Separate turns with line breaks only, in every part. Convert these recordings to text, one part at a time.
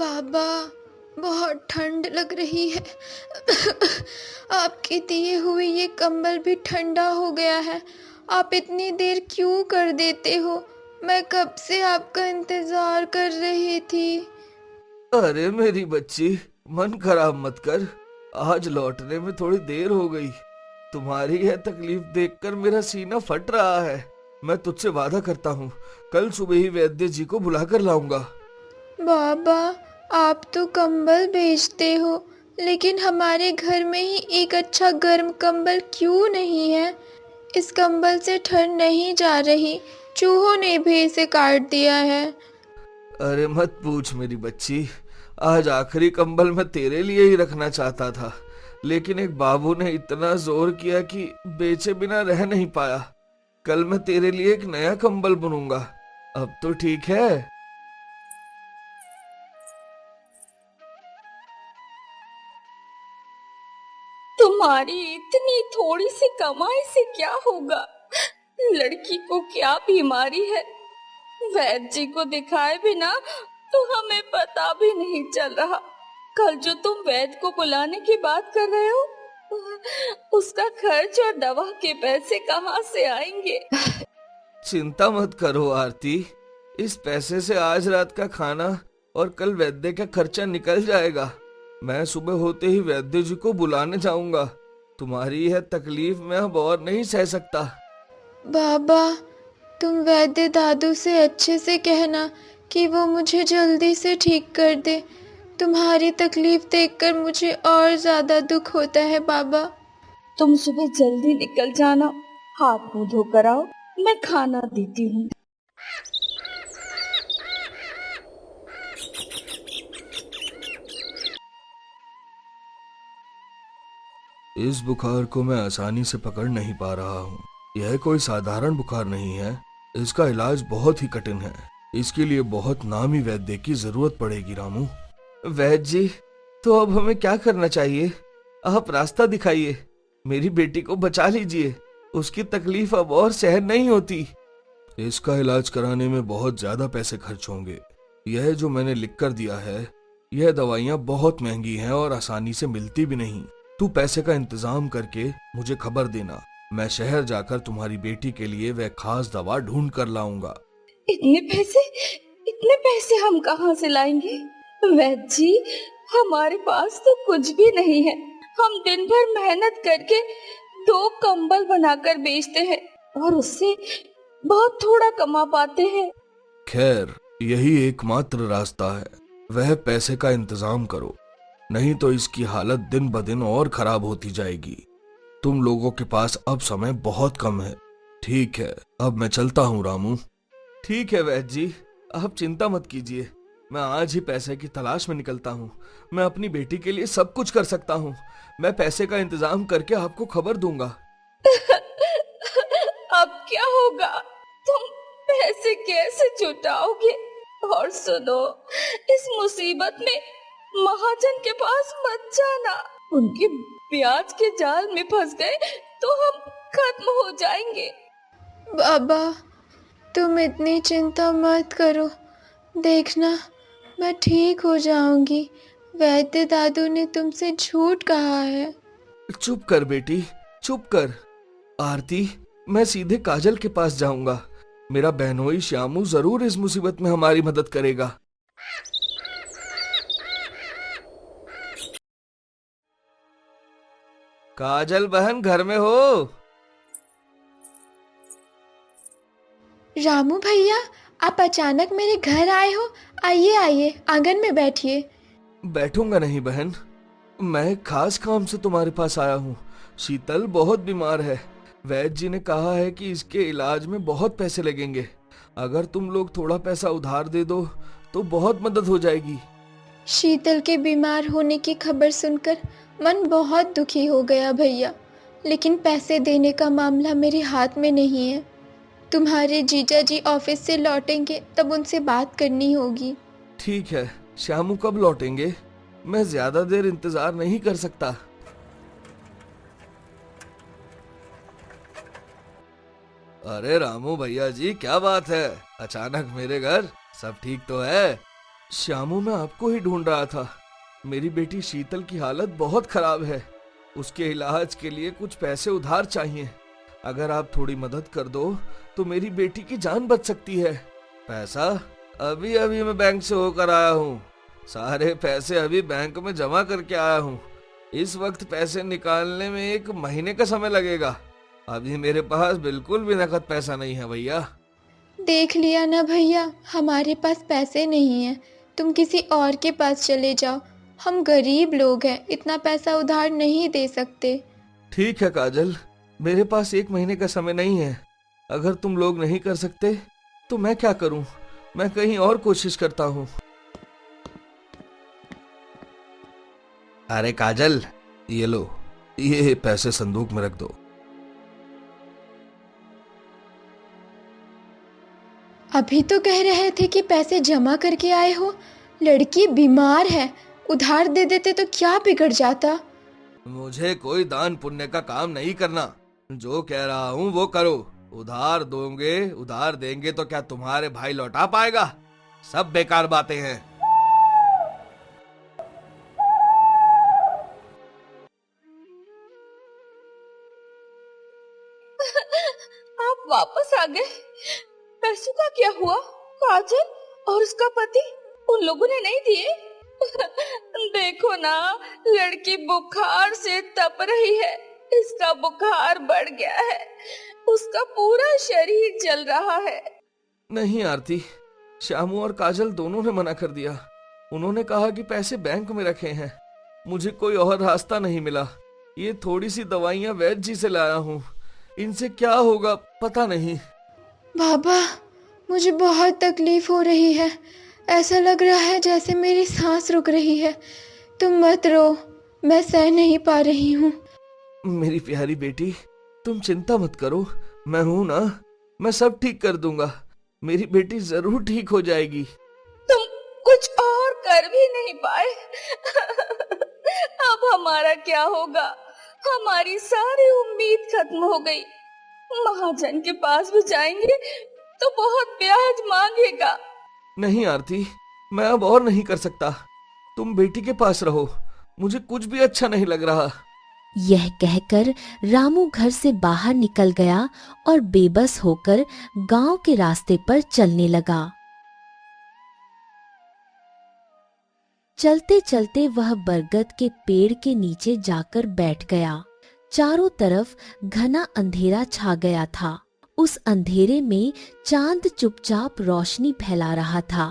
बाबा, बहुत ठंड लग रही है। आपके दिए हुए ये कंबल भी ठंडा हो गया है। आप इतनी देर क्यों कर देते हो? मैं कब से आपका इंतजार कर रही थी।
अरे मेरी बच्ची, मन खराब मत कर। आज लौटने में थोड़ी देर हो गई। तुम्हारी यह तकलीफ देखकर मेरा सीना फट रहा है। मैं तुझसे वादा करता हूँ, कल सुबह ही वैद्य जी को बुला कर लाऊंगा।
बाबा, आप तो कंबल बेचते हो, लेकिन हमारे घर में ही एक अच्छा गर्म कंबल क्यों नहीं है? इस कंबल से ठंड नहीं जा रही। चूहों ने भी इसे काट दिया है।
अरे मत पूछ मेरी बच्ची। आज आखिरी कंबल मैं तेरे लिए ही रखना चाहता था, लेकिन एक बाबू ने इतना जोर किया कि बेचे बिना रह नहीं पाया। कल मैं तेरे लिए एक नया कंबल बुनूंगा। अब तो ठीक है।
तुम्हारी इतनी थोड़ी सी कमाई से क्या होगा? लड़की को क्या बीमारी है? वैद्य जी को दिखाए बिना तो हमें पता भी नहीं चल रहा। कल जो तुम वैद्य को बुलाने की बात कर रहे हो, उसका खर्च और दवा के पैसे कहाँ से आएंगे?
चिंता मत करो आरती। इस पैसे से आज रात का खाना और कल वैद्य का खर्चा निकल जाएगा। मैं सुबह होते ही वैद्य जी को बुलाने जाऊंगा। तुम्हारी यह तकलीफ मैं अब और नहीं सह सकता।
बाबा, तुम वैद्य दादू से अच्छे से कहना कि वो मुझे जल्दी से ठीक कर दे। तुम्हारी तकलीफ देखकर मुझे और ज्यादा दुख होता है बाबा।
तुम सुबह जल्दी निकल जाना, हाथ मुंह धोकर आओ, मैं खाना देती हूँ।
इस बुखार को मैं आसानी से पकड़ नहीं पा रहा हूँ। यह कोई साधारण बुखार नहीं है। इसका इलाज बहुत ही कठिन है। इसके लिए बहुत नामी वैद्य की जरूरत पड़ेगी रामू। वैद्य जी, तो अब हमें क्या करना चाहिए? आप रास्ता दिखाइए। मेरी बेटी को बचा लीजिए। उसकी तकलीफ अब और सहन नहीं होती। इसका इलाज कराने में बहुत ज्यादा पैसे खर्च होंगे। यह जो मैंने लिख कर दिया है, यह दवाइयाँ बहुत महंगी हैं और आसानी से मिलती भी नहीं। तू पैसे का इंतजाम करके मुझे खबर देना। मैं शहर जाकर तुम्हारी बेटी के लिए वह खास दवा ढूंढ कर लाऊंगा।
इतने पैसे, इतने पैसे हम कहाँ से लाएंगे? वैद्य जी, हमारे पास तो कुछ भी नहीं है। हम दिन भर मेहनत करके 2 कंबल बनाकर बेचते हैं और उससे बहुत थोड़ा कमा पाते हैं।
खैर, यही एकमात्र रास्ता है। वह पैसे का इंतजाम करो, नहीं तो इसकी हालत दिन ब दिन और खराब होती जाएगी। तुम लोगों के पास अब समय बहुत कम है। ठीक है, अब मैं चलता हूँ रामू। ठीक है वैद्य जी, आप चिंता मत कीजिए। मैं आज ही पैसे की तलाश में निकलता हूँ। मैं अपनी बेटी के लिए सब कुछ कर सकता हूँ। मैं पैसे का इंतजाम करके आपको खबर दूंगा।
अब क्या होगा? तुम पैसे कैसे जुटाओगे? और सुनो, इस मुसीबत में महाजन के पास मत जाना। उनके ब्याज के जाल में फंस गए तो हम खत्म हो जाएंगे।
बाबा, तुम इतनी चिंता मत करो। देखना, मैं ठीक हो जाऊंगी। वैद्य दादू ने तुमसे झूठ कहा है।
चुप कर बेटी, चुप कर। आरती, मैं सीधे काजल के पास जाऊंगा। मेरा बहनोई श्यामू जरूर इस मुसीबत में हमारी मदद करेगा। काजल बहन घर में हो?
रामू भैया, आप अचानक मेरे घर आए हो। आइए आइए, आंगन में बैठिए।
बैठूंगा नहीं बहन, मैं खास काम से तुम्हारे पास आया हूँ। शीतल बहुत बीमार है। वैद्य जी ने कहा है कि इसके इलाज में बहुत पैसे लगेंगे। अगर तुम लोग थोड़ा पैसा उधार दे दो तो बहुत मदद हो जाएगी।
शीतल के बीमार होने की खबर सुनकर मन बहुत दुखी हो गया भैया, लेकिन पैसे देने का मामला मेरे हाथ में नहीं है। तुम्हारे जीजा जी ऑफिस से लौटेंगे तब उनसे बात करनी होगी।
ठीक है, श्यामू कब लौटेंगे? मैं ज्यादा देर इंतजार नहीं कर सकता। अरे रामू भैया जी, क्या बात है? अचानक मेरे घर? सब ठीक तो है? श्यामू, मैं आपको ही ढूंढ रहा था। मेरी बेटी शीतल की हालत बहुत खराब है। उसके इलाज के लिए कुछ पैसे उधार चाहिए। अगर आप थोड़ी मदद कर दो तो मेरी बेटी की जान बच सकती है। पैसा? अभी अभी मैं बैंक से होकर आया हूँ। सारे पैसे अभी बैंक में जमा करके आया हूँ। इस वक्त पैसे निकालने में 1 महीने का समय लगेगा। अभी मेरे पास बिल्कुल भी नकद पैसा नहीं है भैया।
देख लिया ना भैया, हमारे पास पैसे नहीं हैं। तुम किसी और के पास चले जाओ। हम गरीब लोग हैं, इतना पैसा उधार नहीं दे सकते।
ठीक है काजल, मेरे पास 1 महीने का समय नहीं है। अगर तुम लोग नहीं कर सकते तो मैं क्या करूं? मैं कहीं और कोशिश करता हूं। अरे काजल, ये लो, ये पैसे संदूक में रख दो।
अभी तो कह रहे थे कि पैसे जमा करके आए हो। लड़की बीमार है, उधार दे देते तो क्या बिगड़ जाता।
मुझे कोई दान पुण्य का काम नहीं करना। जो कह रहा हूँ वो करो। उधार देंगे तो क्या तुम्हारे भाई लौटा पाएगा? सब बेकार बातें हैं।
आप वापस आ गए। पैसों का क्या हुआ? काजल और उसका पति, उन लोगों ने नहीं दिए? देखो ना, लड़की बुखार से तप रही है। इसका बुखार बढ़ गया है। उसका पूरा शरीर जल रहा है।
नहीं आरती, श्यामू और काजल दोनों ने मना कर दिया। उन्होंने कहा कि पैसे बैंक में रखे हैं। मुझे कोई और रास्ता नहीं मिला। ये थोड़ी सी दवाइयाँ वैद्य जी से लाया हूँ। इनसे क्या होगा पता नहीं।
बाबा, मुझे बहुत तकलीफ हो रही है। ऐसा लग रहा है जैसे मेरी सांस रुक रही है। तुम मत रो, मैं सह नहीं पा रही हूँ।
मेरी प्यारी बेटी, तुम चिंता मत करो। मैं हूं ना, मैं सब ठीक कर दूंगा। मेरी बेटी जरूर ठीक हो जाएगी।
तुम कुछ और कर भी नहीं पाए। अब हमारा क्या होगा? हमारी सारी उम्मीद खत्म हो गई। महाजन के पास भी जाएंगे तो बहुत ब्याज मांगेगा।
नहीं आरती, मैं अब और नहीं कर सकता। तुम बेटी के पास रहो। मुझे कुछ भी अच्छा नहीं लग रहा।
यह कहकर रामू घर से बाहर निकल गया और बेबस होकर गांव के रास्ते पर चलने लगा। चलते चलते वह बरगद के पेड़ के नीचे जाकर बैठ गया। चारों तरफ घना अंधेरा छा गया था। उस अंधेरे में चांद चुपचाप रोशनी फैला रहा था।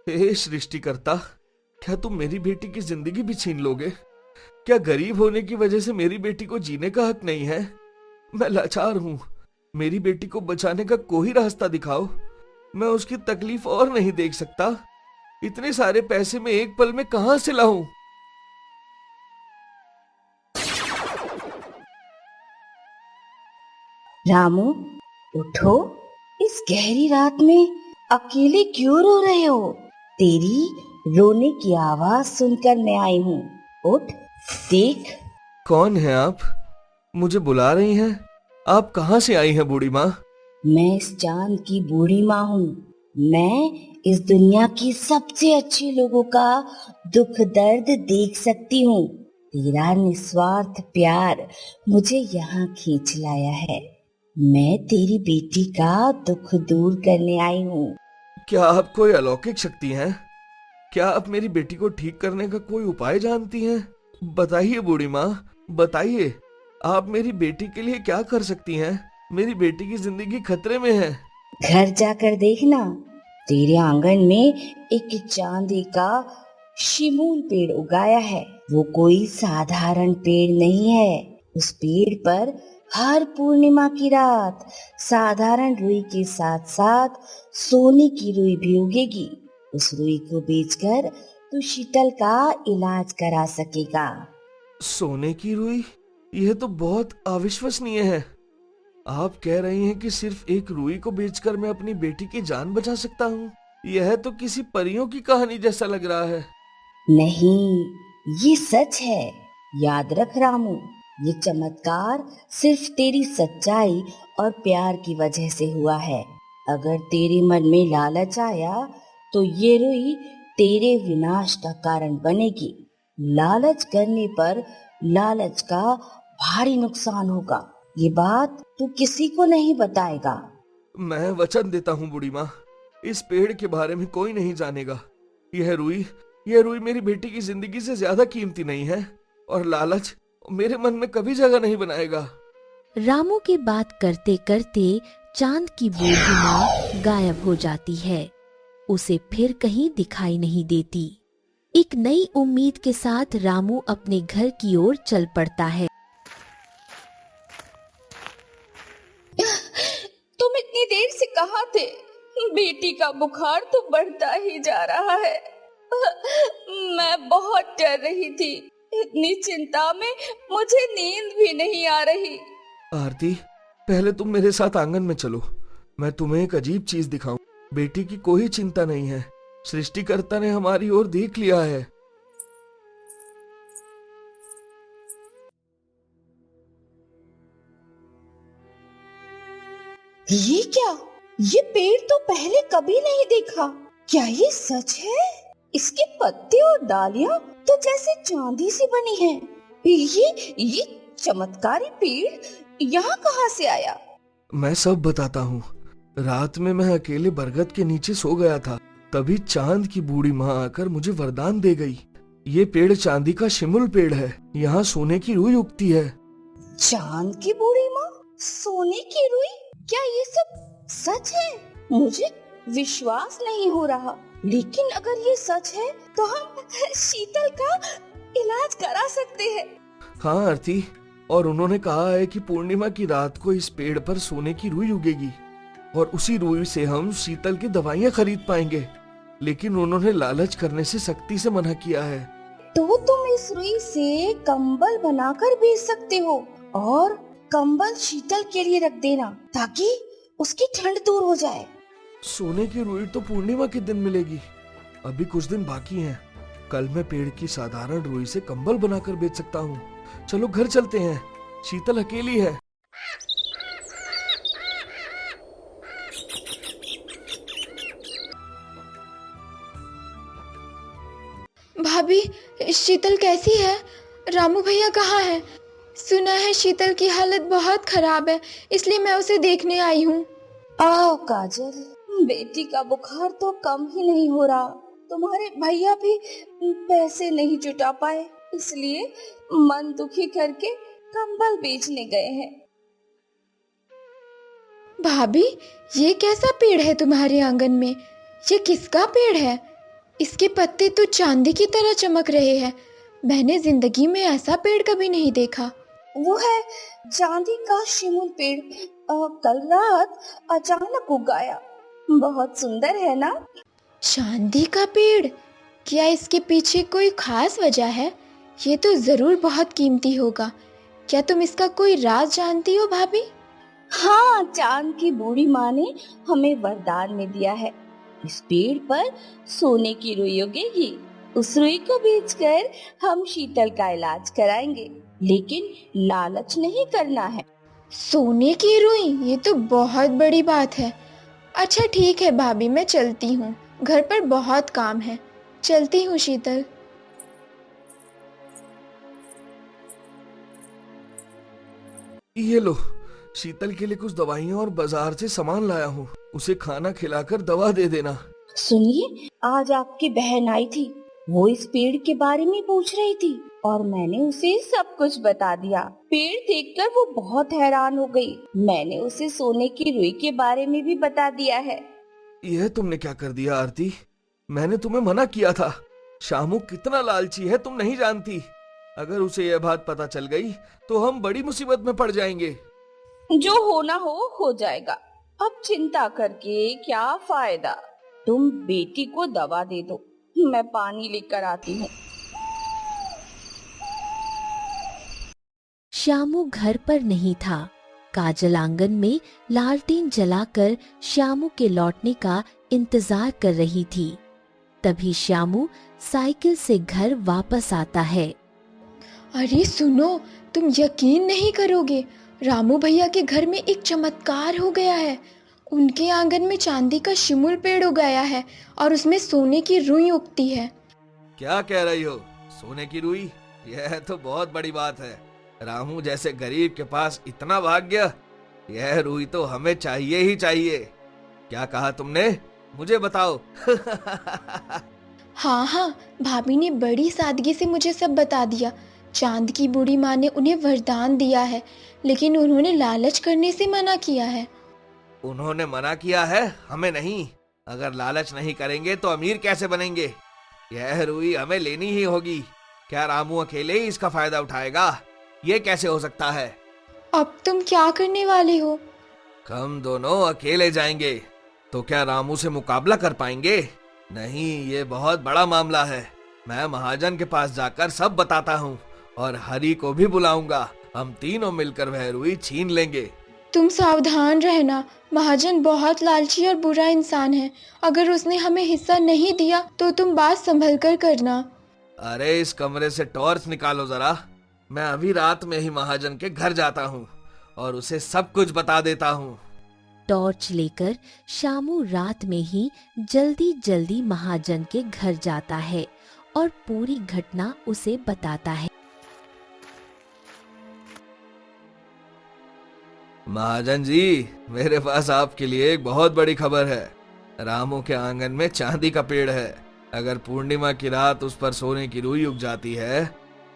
हे सृष्टिकर्ता, क्या तुम मेरी बेटी की जिंदगी भी छीन लोगे? क्या गरीब होने की वजह से मेरी बेटी को जीने का हक नहीं है? मैं लाचार हूँ। मेरी बेटी को बचाने का कोई रास्ता दिखाओ। मैं उसकी तकलीफ और नहीं देख सकता। इतने सारे पैसे मैं एक पल में कहां से लाऊं?
रामू, उठो। इस गहरी रात में अकेले क्यों रो रहे हो? तेरी रोने की आवाज सुनकर मैं आई हूँ। उठ, देख।
कौन है आप? मुझे बुला रही हैं? आप कहाँ से आई हैं बूढ़ी माँ?
मैं इस चांद की बूढ़ी माँ हूँ। मैं इस दुनिया की सबसे अच्छे लोगों का दुख दर्द देख सकती हूँ। तेरा निस्वार्थ प्यार मुझे यहाँ खींच लाया है। मैं तेरी बेटी का दुख दूर करने आई हूँ।
क्या आप कोई अलौकिक शक्ति हैं? क्या आप मेरी बेटी को ठीक करने का कोई उपाय जानती हैं? बताइए बूढ़ी माँ, बताइए। आप मेरी बेटी के लिए क्या कर सकती हैं? मेरी बेटी की जिंदगी खतरे में है।
घर जाकर देखना, तेरे आंगन में एक चांदी का शिमूल पेड़ उगाया है। वो कोई साधारण पेड़ नहीं है। उस पेड़ पर हर पूर्णिमा की रात साधारण रुई के साथ साथ सोने की रुई भी उगेगी। उस रुई को बेचकर तू शीतल का इलाज करा सकेगा।
सोने की रुई? यह तो बहुत अविश्वसनीय है। आप कह रही हैं कि सिर्फ एक रुई को बेचकर मैं अपनी बेटी की जान बचा सकता हूँ? यह तो किसी परियों की कहानी जैसा लग रहा है।
नहीं, ये सच है। याद रख रामू, ये चमत्कार सिर्फ तेरी सच्चाई और प्यार की वजह से हुआ है। अगर तेरे मन में लालच आया तो ये रुई तेरे विनाश का कारण बनेगी। लालच करने पर लालच का भारी नुकसान होगा। ये बात तू किसी को नहीं बताएगा।
मैं वचन देता हूँ बूढ़ी माँ, इस पेड़ के बारे में कोई नहीं जानेगा। यह रुई मेरी बेटी की जिंदगी से ज्यादा कीमती नहीं है, और लालच मेरे मन में कभी जगह नहीं बनाएगा।
रामू की बात करते करते चांद की बूढ़ी माँ गायब हो जाती है। उसे फिर कहीं दिखाई नहीं देती। एक नई उम्मीद के साथ रामू अपने घर की ओर चल पड़ता है।
तुम इतनी देर से कहाँ थे? बेटी का बुखार तो बढ़ता ही जा रहा है। मैं बहुत डर रही थी। इतनी चिंता में मुझे नींद भी नहीं आ रही।
आरती, पहले तुम मेरे साथ आंगन में चलो, मैं तुम्हें एक अजीब चीज दिखाऊं। बेटी की कोई चिंता नहीं है, सृष्टिकर्ता ने हमारी ओर देख लिया है।
ये क्या? ये पेड़ तो पहले कभी नहीं देखा। क्या ये सच है? इसके पत्ते और डालियां तो जैसे चांदी से बनी हैं। ये चमत्कारी पेड़ यहाँ कहाँ से आया?
मैं सब बताता हूँ। रात में मैं अकेले बरगद के नीचे सो गया था, तभी चांद की बूढ़ी माँ आकर मुझे वरदान दे गई। ये पेड़ चांदी का शिमुल पेड़ है, यहाँ सोने की रुई उगती है।
चांद की बूढ़ी माँ, सोने की रुई? क्या ये सब सच है? मुझे विश्वास नहीं हो रहा। लेकिन अगर ये सच है तो हम शीतल का इलाज करा सकते हैं।
हाँ आरती, और उन्होंने कहा है कि पूर्णिमा की रात को इस पेड़ पर सोने की रुई उगेगी और उसी रुई से हम शीतल की दवाइयाँ खरीद पाएंगे। लेकिन उन्होंने लालच करने से सख्ती से मना किया है।
तो तुम इस रुई से कंबल बनाकर बेच सकते हो और कंबल शीतल के लिए रख देना ताकि उसकी ठंड दूर हो जाए।
सोने की रुई तो पूर्णिमा के दिन मिलेगी, अभी कुछ दिन बाकी हैं। कल मैं पेड़ की साधारण रुई से कंबल बनाकर बेच सकता हूँ। चलो घर चलते हैं, शीतल अकेली है।
भाभी, शीतल कैसी है? रामू भैया कहाँ है? सुना है शीतल की हालत बहुत खराब है, इसलिए मैं उसे देखने आई हूँ।
आओ काजल, बेटी का बुखार तो कम ही नहीं हो रहा। तुम्हारे भैया भी पैसे नहीं जुटा पाए, इसलिए मन दुखी करके कंबल बेचने गए हैं।
भाभी, ये कैसा पेड़ है तुम्हारे आंगन में? ये किसका पेड़ है? इसके पत्ते तो चांदी की तरह चमक रहे हैं। मैंने जिंदगी में ऐसा पेड़ कभी नहीं देखा।
वो है चांदी का शिमुल पेड़। कल रात अचानक उगाया। बहुत सुंदर है ना?
चांदी का पेड़? क्या इसके पीछे कोई खास वजह है? ये तो जरूर बहुत कीमती होगा। क्या तुम इसका कोई राज जानती हो भाभी?
हाँ, चांद की बूढ़ी माँ ने हमें वरदान में दिया है, इस पेड़ पर सोने की रुई उगेगी। उस रुई को बेचकर हम शीतल का इलाज कराएंगे, लेकिन लालच नहीं करना है।
सोने की रुई? ये तो बहुत बड़ी बात है। अच्छा ठीक है भाभी, मैं चलती हूँ, घर पर बहुत काम है। चलती हूँ शीतल।
ये लो, शीतल के लिए कुछ दवाइयाँ और बाजार से सामान लाया हूँ, उसे खाना खिलाकर दवा दे देना।
सुनिए, आज आपकी बहन आई थी। वो इस पेड़ के बारे में पूछ रही थी और मैंने उसे सब कुछ बता दिया। पेड़ देखकर वो बहुत हैरान हो गई। मैंने उसे सोने की रुई के बारे में भी बता दिया है।
यह तुमने क्या कर दिया आरती? मैंने तुम्हें मना किया था। शामू कितना लालची है तुम नहीं जानती। अगर उसे यह बात पता चल गई तो हम बड़ी मुसीबत में पड़ जाएंगे।
जो होना हो जाएगा। अब चिंता करके क्या फायदा?
तुम बेटी को दवा दे दो, मैं पानी लेकर आती हूँ।
श्यामू घर पर नहीं था। काजल आंगन में लालटेन जलाकर श्यामू के लौटने का इंतजार कर रही थी। तभी श्यामू साइकिल से घर वापस आता है।
अरे सुनो, तुम यकीन नहीं करोगे, रामू भैया के घर में एक चमत्कार हो गया है। उनके आंगन में चांदी का शिमुल पेड़ उगाया है और उसमें सोने की रुई उगती है।
क्या कह रही हो? सोने की रुई? यह तो बहुत बड़ी बात है। रामू जैसे गरीब के पास इतना भाग्य। यह रुई तो हमें चाहिए ही चाहिए। क्या कहा तुमने? मुझे बताओ।
हाँ हाँ, भाभी ने बड़ी सादगी से मुझे सब बता दिया। चांद की बूढ़ी माँ ने उन्हें वरदान दिया है, लेकिन उन्होंने लालच करने से मना किया है।
उन्होंने मना किया है, हमें नहीं। अगर लालच नहीं करेंगे तो अमीर कैसे बनेंगे? यह रुई हमें लेनी ही होगी। क्या रामू अकेले ही इसका फायदा उठाएगा? ये कैसे हो सकता है?
अब तुम क्या करने वाले हो?
हम दोनों अकेले जाएंगे तो क्या रामू से मुकाबला कर पाएंगे? नहीं, ये बहुत बड़ा मामला है। मैं महाजन के पास जाकर सब बताता हूँ और हरी को भी बुलाऊंगा। हम तीनों मिलकर वह रुई छीन लेंगे।
तुम सावधान रहना, महाजन बहुत लालची और बुरा इंसान है। अगर उसने हमें हिस्सा नहीं दिया तो तुम बात संभल कर करना।
अरे इस कमरे से टॉर्च निकालो जरा। मैं अभी रात में ही महाजन के घर जाता हूँ और उसे सब कुछ बता देता हूँ।
टॉर्च लेकर शामू रात में ही जल्दी जल्दी महाजन के घर जाता है और पूरी घटना उसे बताता है।
महाजन जी, मेरे पास आपके लिए एक बहुत बड़ी खबर है। रामू के आंगन में चांदी का पेड़ है। अगर पूर्णिमा की रात उस पर सोने की रुई उग जाती है,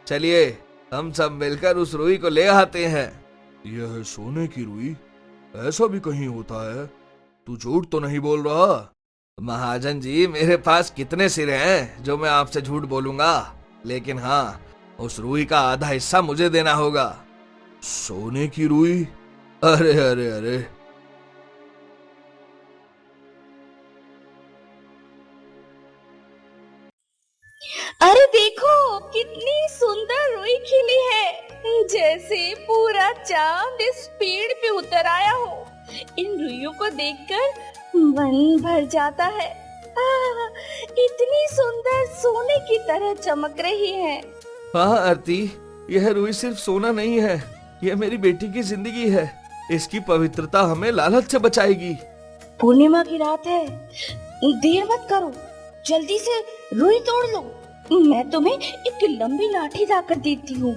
चलिए हम सब मिलकर उस रुई को ले आते हैं। यह सोने की रुई? ऐसा भी कहीं होता है? तू झूठ तो नहीं बोल रहा? महाजन जी, मेरे पास कितने सिर हैं जो मैं आपसे झूठ बोलूंगा। लेकिन हाँ, उस रुई का आधा हिस्सा मुझे देना होगा। सोने की रुई? अरे अरे अरे,
अरे देखो कितनी सुंदर रुई खिली है, जैसे पूरा चांद इस पेड़ पे उतर आया हो। इन रुइयों को देखकर मन भर जाता है। इतनी सुंदर सोने की तरह चमक रही है।
हाँ आरती, यह रुई सिर्फ सोना नहीं है, यह मेरी बेटी की जिंदगी है। इसकी पवित्रता हमें लालच से बचाएगी।
पूर्णिमा की रात है, देर मत करो, जल्दी से रुई तोड़ लो। मैं तुम्हें एक लंबी लाठी लाकर देती हूँ।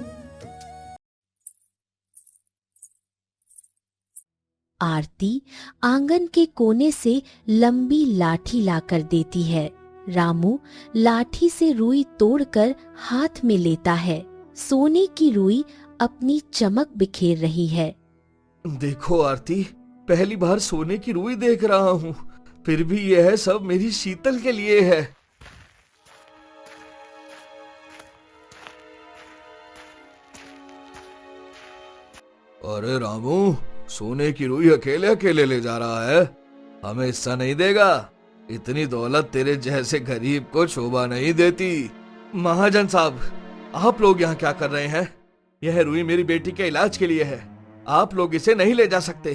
आरती आंगन के कोने से लंबी लाठी लाकर देती है। रामू लाठी से रुई तोड़कर हाथ में लेता है। सोने की रुई अपनी चमक बिखेर रही है।
देखो आरती, पहली बार सोने की रुई देख रहा हूँ, फिर भी यह सब मेरी शीतल के लिए है। अरे रामू, सोने की रुई अकेले अकेले ले जा रहा है, हमें हिस्सा नहीं देगा? इतनी दौलत तेरे जैसे गरीब को शोभा नहीं देती। महाजन साहब, आप लोग यहाँ क्या कर रहे हैं? यह रुई मेरी बेटी के इलाज के लिए है। आप लोग इसे नहीं ले जा सकते।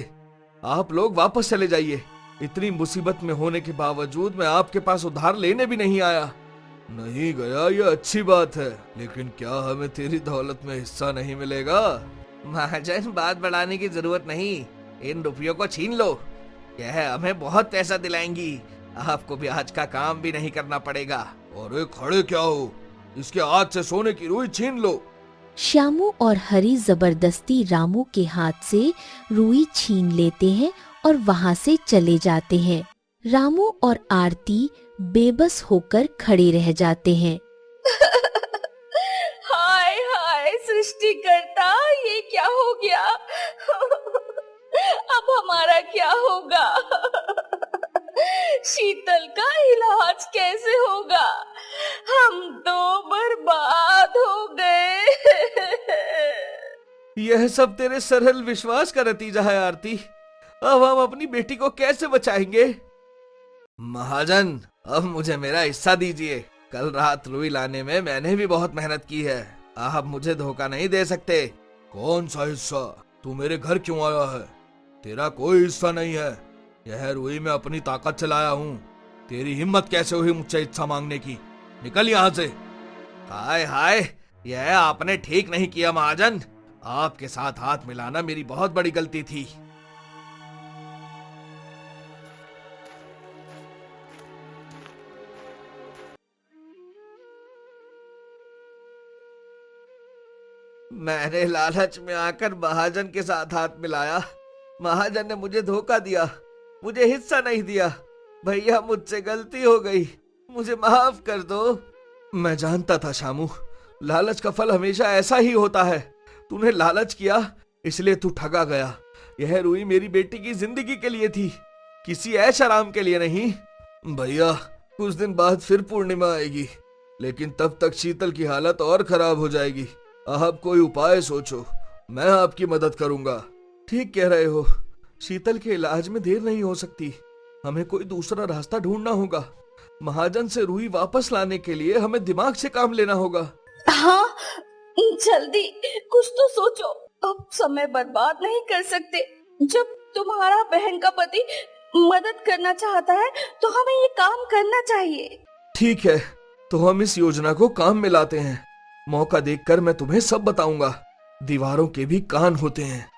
आप लोग वापस चले जाइए। इतनी मुसीबत में होने के बावजूद मैं आपके पास उधार लेने भी नहीं आया। नहीं गया, यह अच्छी बात है, लेकिन क्या हमें तेरी दौलत में हिस्सा नहीं मिलेगा? महाजन, बात बढ़ाने की जरूरत नहीं, इन रुपयों को छीन लो। यह हमें बहुत पैसा दिलाएंगी। आपको भी आज का काम भी नहीं करना पड़ेगा। अरे खड़े क्या हो, इसके हाथ से सोने की रुई छीन लो।
श्यामू और हरी जबरदस्ती रामू के हाथ से रुई छीन लेते हैं और वहां से चले जाते हैं। रामू और आरती बेबस होकर खड़े रह जाते हैं।
हाय हाय सृष्टिकर्ता, ये क्या हो गया? अब हमारा क्या होगा? शीतल का इलाज कैसे होगा? हम तो बर्बाद हो गए।
यह सब तेरे सरल विश्वास का नतीजा है आरती। अब हम अपनी बेटी को कैसे बचाएंगे? महाजन, अब मुझे मेरा हिस्सा दीजिए। कल रात रुई लाने में मैंने भी बहुत मेहनत की है। आप मुझे धोखा नहीं दे सकते। कौन सा हिस्सा? तू मेरे घर क्यों आया है? तेरा कोई हिस्सा नहीं है। यह रुई मैं अपनी ताकत से लाया हूँ। तेरी हिम्मत कैसे हुई मुझसे हिस्सा मांगने की? निकल यहाँ से। हाय हाय, यह आपने ठीक नहीं किया महाजन। आपके साथ हाथ मिलाना मेरी बहुत बड़ी गलती थी। मैंने लालच में आकर महाजन के साथ हाथ मिलाया। महाजन ने मुझे धोखा दिया, मुझे हिस्सा नहीं दिया। भैया मुझसे गलती हो गई, मुझे माफ कर दो। मैं जानता था शामू, लालच का फल हमेशा ऐसा ही होता है। तूने लालच किया इसलिए तू ठगा गया। यह रुई मेरी बेटी की जिंदगी के लिए थी, किसी ऐश आराम के लिए नहीं। भैया कुछ दिन बाद फिर पूर्णिमा आएगी, लेकिन तब तक शीतल की हालत और खराब हो जाएगी। आप कोई उपाय सोचो, मैं आपकी मदद करूंगा। ठीक कह रहे हो, शीतल के इलाज में देर नहीं हो सकती। हमें कोई दूसरा रास्ता ढूंढना होगा। महाजन से रूही वापस लाने के लिए हमें दिमाग से काम लेना होगा।
हाँ, जल्दी कुछ तो सोचो। अब समय बर्बाद नहीं कर सकते। जब तुम्हारा बहन का पति मदद करना चाहता है तो हमें ये काम करना चाहिए।
ठीक है, तो हम इस योजना को काम में लाते हैं। मौका देखकर मैं तुम्हें सब बताऊंगा। दीवारों के भी कान होते हैं।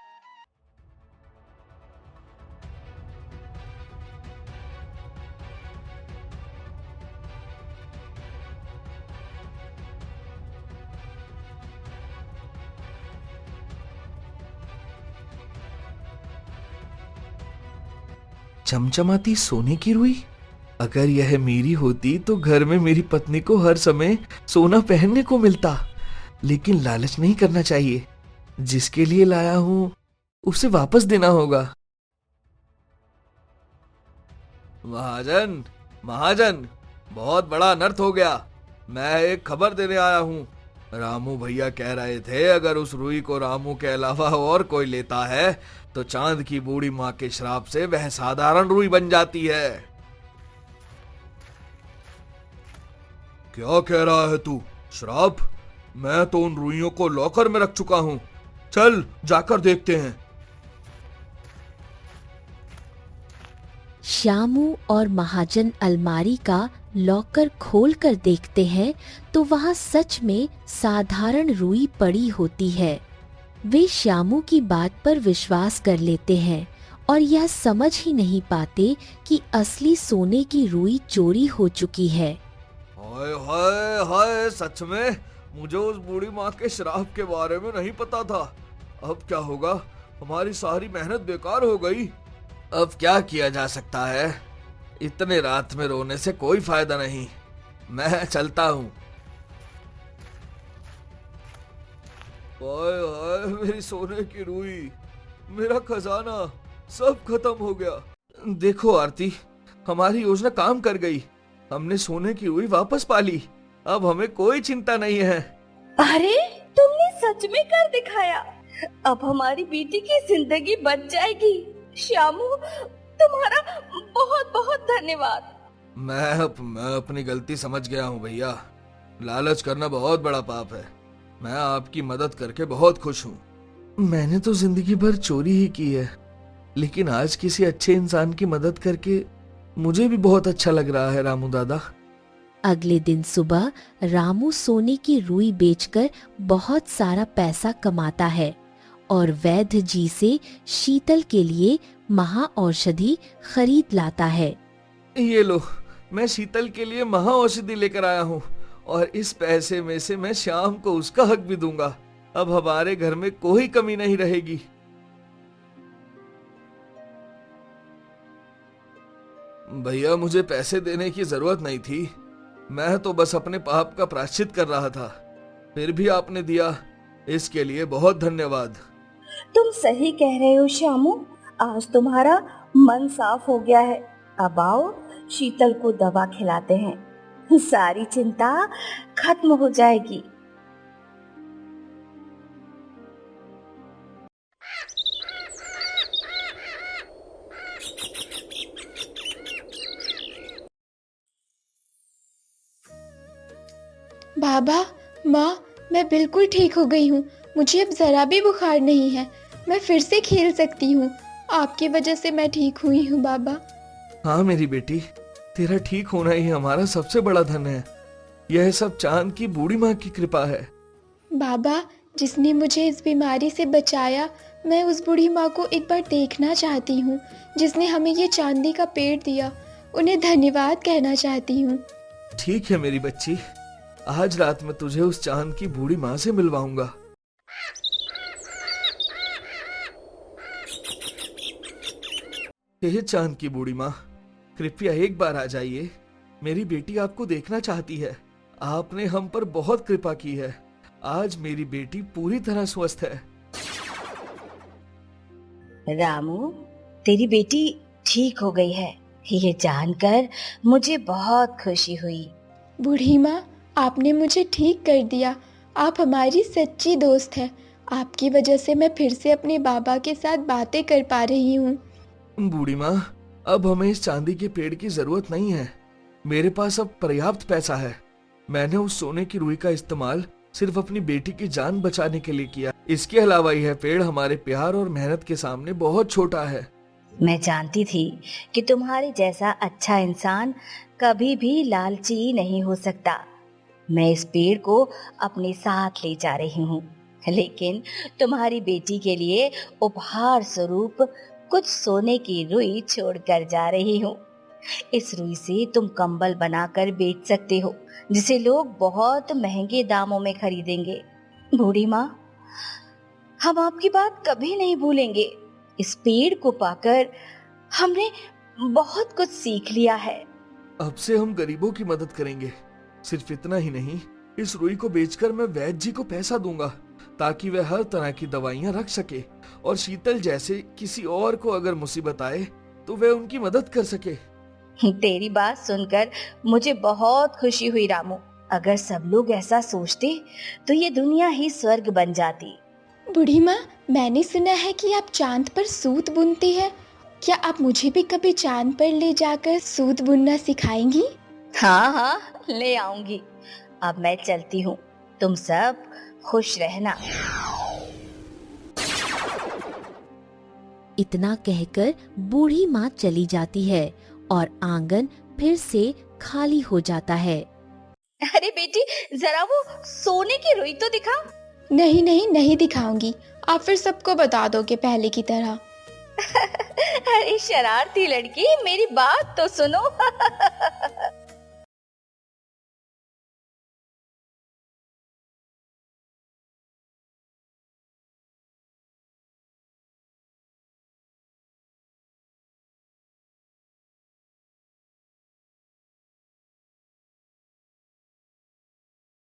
चमचमाती सोने की रुई, अगर यह मेरी होती तो घर में मेरी पत्नी को हर समय सोना पहनने को मिलता। लेकिन लालच नहीं करना चाहिए। जिसके लिए लाया हूं उसे वापस देना होगा। महाजन, महाजन, बहुत बड़ा अनर्थ हो गया। मैं एक खबर देने आया हूं। रामू भैया कह रहे थे अगर उस रुई को रामू के अलावा और कोई लेता है तो चांद की बूढ़ी माँ के श्राप से वह साधारण रुई बन जाती है। क्या कह रहा है तू? श्राप? मैं तो उन रुइयों को लॉकर में रख चुका हूं। चल जाकर देखते हैं।
श्यामू और महाजन अलमारी का लॉकर खोलकर देखते हैं तो वहां सच में साधारण रुई पड़ी होती है। वे श्यामू की बात पर विश्वास कर लेते हैं और यह समझ ही नहीं पाते कि असली सोने की रुई चोरी हो चुकी है।
हाय हाय हाय, सच में मुझे उस बूढ़ी माँ के श्राप के बारे में नहीं पता था। अब क्या होगा? हमारी सारी मेहनत बेकार हो गई। अब क्या किया जा सकता है? इतने रात में रोने से कोई फायदा नहीं। मैं चलता हूँ। हाय हाय, मेरी सोने की रुई, मेरा खजाना, सब खत्म हो गया। देखो आरती, हमारी योजना काम कर गई। हमने सोने की रुई वापस पा ली। अब हमें कोई चिंता नहीं है।
अरे, तुमने सच में कर दिखाया। अब हमारी बेटी की जिंदगी बच जाएगी। श्यामू, तुम्हारा बहुत बहुत धन्यवाद।
मैं अपनी गलती समझ गया हूँ भैया। लालच करना बहुत बड़ा पाप है। मैं आपकी मदद करके बहुत खुश हूँ। मैंने तो जिंदगी भर चोरी ही की है, लेकिन आज किसी अच्छे इंसान की मदद करके मुझे भी बहुत अच्छा लग रहा है रामू दादा।
अगले दिन सुबह रामू सोने की रुई बेचकर बहुत सारा पैसा कमाता है और वैद्य जी से शीतल के लिए महाऔषधि खरीद लाता है।
ये लो, मैं शीतल के लिए महाऔषधि लेकर आया हूँ और इस पैसे में से मैं शाम को उसका हक भी दूंगा। अब हमारे घर में कोई कमी नहीं रहेगी। भैया, मुझे पैसे देने की जरूरत नहीं थी। मैं तो बस अपने पाप का प्रायश्चित कर रहा था। फिर भी आपने दिया, इसके लिए बहुत धन्यवाद।
तुम सही कह रहे हो श्यामू, आज तुम्हारा मन साफ हो गया है। अब आओ शीतल को दवा खिलाते हैं, सारी चिंता खत्म हो जाएगी।
बाबा, माँ, मैं बिल्कुल ठीक हो गई हूँ। मुझे अब जरा भी बुखार नहीं है। मैं फिर से खेल सकती हूँ। आपकी वजह से मैं ठीक हुई हूँ बाबा।
हाँ मेरी बेटी, तेरा ठीक होना ही हमारा सबसे बड़ा धन है। यह सब चांद की बूढ़ी माँ की कृपा है।
बाबा, जिसने मुझे इस बीमारी से बचाया, मैं उस बूढ़ी माँ को एक बार देखना चाहती हूँ, जिसने हमें ये चांदी का पेड़ दिया। उन्हें धन्यवाद कहना चाहती हूँ।
ठीक है मेरी बच्ची, आज रात मैं तुझे उस चांद की बूढ़ी माँ से मिलवाऊंगा। हे चांद की बूढ़ी माँ, कृपया एक बार आ जाइए। मेरी बेटी आपको देखना चाहती है। आपने हम पर बहुत कृपा की है। आज मेरी बेटी पूरी तरह स्वस्थ है।
रामू, तेरी बेटी ठीक हो गई है, ये जानकर मुझे बहुत खुशी हुई।
बूढ़ी माँ, आपने मुझे ठीक कर दिया। आप हमारी सच्ची दोस्त हैं। आपकी वजह से मैं फिर से अपने बाबा के साथ बातें कर पा रही हूँ।
बूढ़ी माँ, अब हमें इस चांदी के पेड़ की जरूरत नहीं है। मेरे पास अब पर्याप्त पैसा है। मैंने उस सोने की रुई का इस्तेमाल सिर्फ अपनी बेटी की जान बचाने के लिए किया। इसके अलावा यह पेड़ हमारे प्यार और मेहनत के सामने बहुत छोटा है।
मैं जानती थी कि तुम्हारे जैसा अच्छा इंसान कभी भी लालची नहीं हो सकता। मैं इस पेड़ को अपने साथ ले जा रही हूँ, लेकिन तुम्हारी बेटी के लिए उपहार स्वरूप कुछ सोने की रुई छोड़कर जा रही हूँ। इस रुई से तुम कंबल बनाकर बेच सकते हो, जिसे लोग बहुत महंगे दामों में खरीदेंगे। बूढ़ी माँ, हम आपकी बात कभी नहीं भूलेंगे। इस पेड़ को पाकर हमने बहुत कुछ सीख लिया है।
अब से हम गरीबों की मदद करेंगे। सिर्फ इतना ही नहीं, इस रुई को बेचकर मैं वैद्य जी को पैसा दूंगा, ताकि वह हर तरह की दवाइयां रख सके और शीतल जैसे किसी और को अगर मुसीबत आए तो वह उनकी मदद कर सके।
तेरी बात सुनकर मुझे बहुत खुशी हुई रामू। अगर सब लोग ऐसा सोचते तो ये दुनिया ही स्वर्ग बन जाती।
बूढ़ी माँ, मैंने सुना है कि आप चांद पर सूत बुनती है। क्या आप मुझे भी कभी चांद पर ले जाकर सूत बुनना सिखाएंगी?
हाँ हाँ, ले आऊंगी। अब मैं चलती हूँ, तुम सब खुश रहना।
इतना कहकर बूढ़ी माँ चली जाती है और आंगन फिर से खाली हो जाता है।
अरे बेटी, जरा वो सोने की रुई तो दिखा।
नहीं नहीं, नहीं दिखाऊंगी। आप फिर सबको बता दोगे पहले की तरह।
अरे शरारती लड़की, मेरी बात तो सुनो।